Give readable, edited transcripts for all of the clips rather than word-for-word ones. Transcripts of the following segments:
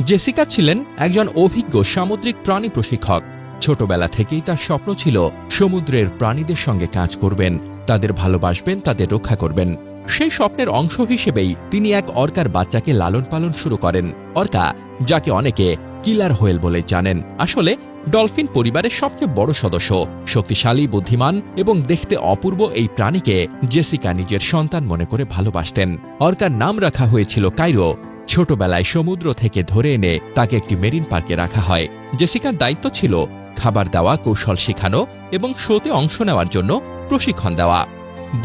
Jessica ছিলেন একজন অভিজ্ঞ সামুদ্রিক প্রাণী প্রশিক্ষক। ছোটবেলা থেকেই তার স্বপ্ন ছিল সমুদ্রের প্রাণীদের সঙ্গে কাজ করবেন, তাদের ভালোবাসবেন, তাদের রক্ষা করবেন। সেই স্বপ্নের অংশ হিসেবেই তিনি এক অর্কার বাচ্চাকে লালন পালন শুরু করেন। অর্কা, যাকে অনেকে কিলার হোয়েল বলে জানেন, আসলে ডলফিন পরিবারের সবচেয়ে বড় সদস্য। শক্তিশালী, বুদ্ধিমান এবং দেখতে অপূর্ব এই প্রাণীকে জেসিকা নিজের সন্তান মনে করে ভালোবাসতেন। অর্কার নাম রাখা হয়েছিল কাইরো। ছোটবেলায় সমুদ্র থেকে ধরে এনে তাকে একটি মেরিন পার্কে রাখা হয়। জেসিকার দায়িত্ব ছিল খাবার দেওয়া, কৌশল শেখানো এবং শোতে অংশ নেওয়ার জন্য প্রশিক্ষণ দেওয়া।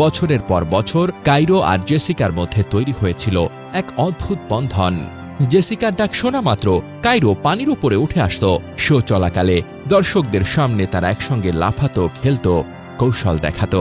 বছরের পর বছর কাইরো আর জেসিকার মধ্যে তৈরি হয়েছিল এক অদ্ভুত বন্ধন। জেসিকার ডাক শোনা মাত্র কাইরো পানির উপরে উঠে আসত। শো চলাকালে দর্শকদের সামনে তারা একসঙ্গে লাফাতো, খেলত, কৌশল দেখাত।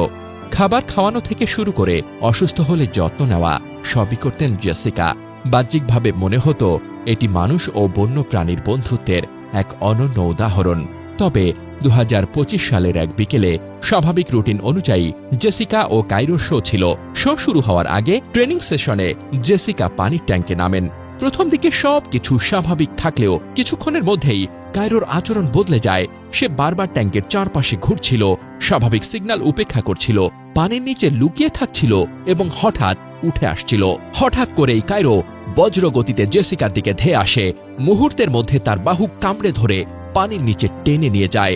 খাবার খাওয়ানো থেকে শুরু করে অসুস্থ হলে যত্ন নেওয়া সবই করতেন জেসিকা। বাহ্যিকভাবে মনে হতো এটি মানুষ ও বন্য প্রাণীর বন্ধুত্বের এক অনন্য উদাহরণ। তবে 2025 সালের এক বিকেলে স্বাভাবিক রুটিন অনুযায়ী জেসিকা ও কাইরো শো ছিল। শো শুরু হওয়ার আগে ট্রেনিং সেশনে জেসিকা পানির ট্যাঙ্কে নামেন। প্রথম দিকে সবকিছু স্বাভাবিক থাকলেও কিছুক্ষণের মধ্যেই কাইরোর আচরণ বদলে যায়। সে বারবার ট্যাঙ্কের চারপাশে ঘুরছিল, স্বাভাবিক সিগন্যাল উপেক্ষা করছিল, পানির নিচে লুকিয়ে থাকছিল এবং হঠাৎ উঠে আসছিল। হঠাৎ করেই কাইরো বজ্রগতিতে জেসিকার দিকে ধেয়ে আসে। মুহূর্তের মধ্যে তার বাহু কামড়ে ধরে পানির নিচে টেনে নিয়ে যায়।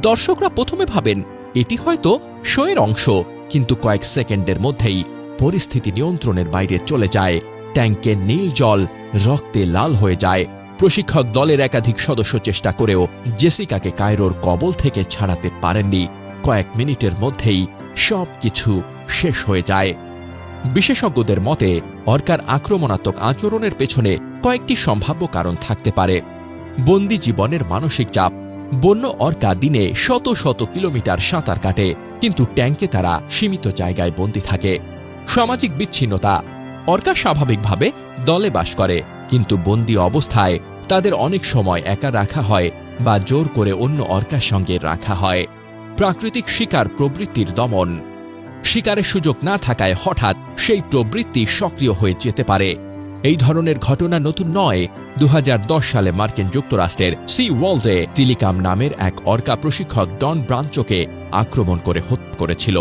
দর্শকরা প্রথমে ভাবেন এটি হয়তো শোয়ের অংশ, কিন্তু কয়েক সেকেন্ডের মধ্যেই পরিস্থিতি নিয়ন্ত্রণের বাইরে চলে যায়। ট্যাঙ্কের নীল জল রক্তে লাল হয়ে যায়। প্রশিক্ষক দলের একাধিক সদস্য চেষ্টা করেও জেসিকাকে কায়রোর কবল থেকে ছাড়াতে পারেননি। কয়েক মিনিটের মধ্যেই সবকিছু শেষ হয়ে যায়। বিশেষজ্ঞদের মতে অর্কার আক্রমণাত্মক আচরণের পেছনে কয়েকটি সম্ভাব্য কারণ থাকতে পারে। বন্দি জীবনের মানসিক চাপ। বন্য অর্কা দিনে শত শত কিলোমিটার সাঁতার কাটে, কিন্তু ট্যাঙ্কে তারা সীমিত জায়গায় বন্দী থাকে। সামাজিক বিচ্ছিন্নতা। অর্কা স্বাভাবিকভাবে দলে বাস করে, কিন্তু বন্দী অবস্থায় তাদের অনেক সময় একা রাখা হয় বা জোর করে অন্য অর্কার সঙ্গে রাখা হয়। প্রাকৃতিক শিকার প্রবৃত্তির দমন। শিকারের সুযোগ না থাকায় হঠাৎ সেই প্রবৃত্তি সক্রিয় হয়ে যেতে পারে। এই ধরনের ঘটনা নতুন নয়। 2010 সালে মার্কিন যুক্তরাষ্ট্রের সি ওয়ার্ল্ডে টিলিকাম নামের এক অর্কা প্রশিক্ষক ডন ব্রাঞ্চোকে আক্রমণ করে হত্যা করেছিল।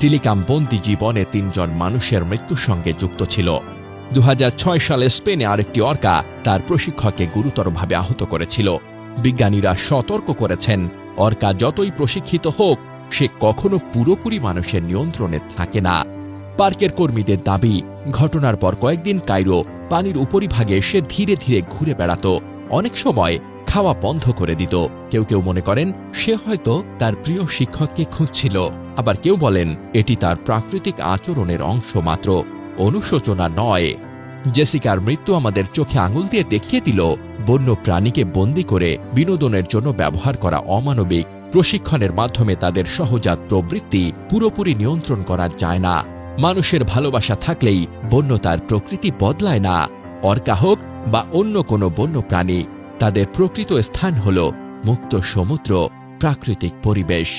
টিলিকাম বন্দী জীবনে 3 জন মানুষের মৃত্যুর সঙ্গে যুক্ত ছিল। 2006 সালে স্পেনে আরেকটি অর্কা তার প্রশিক্ষককে গুরুতরভাবে আহত করেছিল। বিজ্ঞানীরা সতর্ক করেছেন, অর্কা যতই প্রশিক্ষিত হোক, সে কখনো পুরোপুরি মানুষের নিয়ন্ত্রণে থাকে না। পার্কের কর্মীদের দাবি, ঘটনার পর কয়েকদিন কায়রো পানির উপরিভাগে সে ধীরে ধীরে ঘুরে বেড়াত। অনেক সময় খাওয়া বন্ধ করে দিত। কেউ কেউ মনে করেন সে হয়তো তার প্রিয় শিক্ষককে খুঁজছিল। আবার কেউ বলেন এটি তার প্রাকৃতিক আচরণের অংশ মাত্র, অনুশোচনা নয়। জেসিকার মৃত্যু আমাদের চোখে আঙুল দিয়ে দেখিয়ে দিল, বন্য প্রাণীকে বন্দী করে বিনোদনের জন্য ব্যবহার করা অমানবিক। প্রশিক্ষণের মাধ্যমে তাদের সহজাত প্রবৃত্তি পুরোপুরি নিয়ন্ত্রণ করা যায় না। মানুষের ভালোবাসা থাকলেই বন্যতার প্রকৃতি বদলায় না। অর্কা হোক বা অন্য কোনো বন্য প্রাণী, তাদের প্রকৃত স্থান হল মুক্ত সমুদ্র, প্রাকৃতিক পরিবেশ।